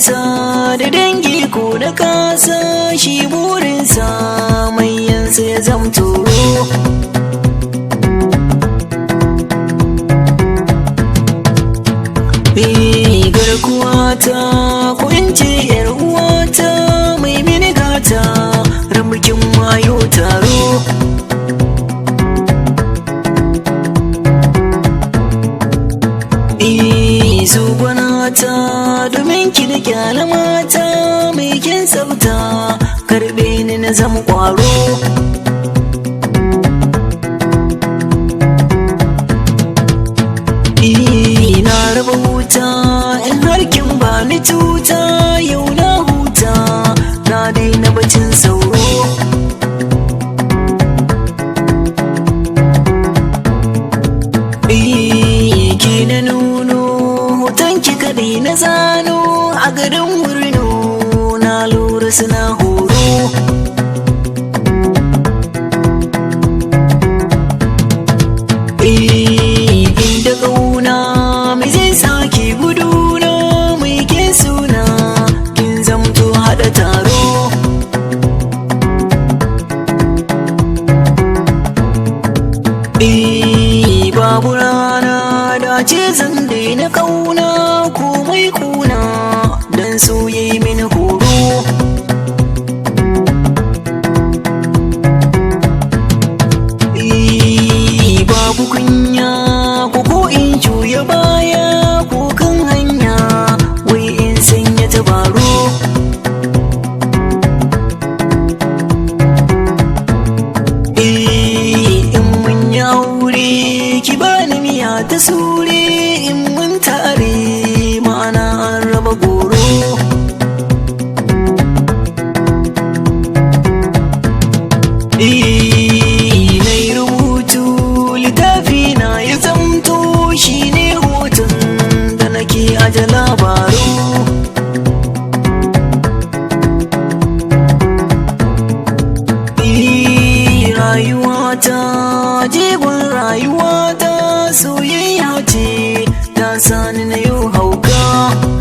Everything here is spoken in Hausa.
nisa da dangi ko da kasa, shi burinsa manyansa ya zamto. Garkuwata ko in ce yar uwata mai mini gata, ramukin mayo taro. Zubanata domin ki da kyala mata mai kin tsafta, karbe ni na zama kwaro. Na raba wuta in harkin ba ni tuta, yau na huta na daina bacin sauro. Ki na nuno hoton ki kaɗai na zano, a garin Wurno na lura suna horo. Inda ƙauna mai zai sake guduna, mai ke suna kin zamto haɗa taro. Babu rana da ce zan daina ƙauna, komai kuna dan so yayi mini horo. Babu kunya ko in juya baya, ko kan hanya wai in sanya tabaro. In mun yi aure ki bani miya ta sure, in mun tare ma'ana an raba goro. Na yi rubutu littafi na ya zamto, shi ne hoton da nake aje labaru. Rayuwata jigon rayuwata, soyayya ce ta sani na yau hauka.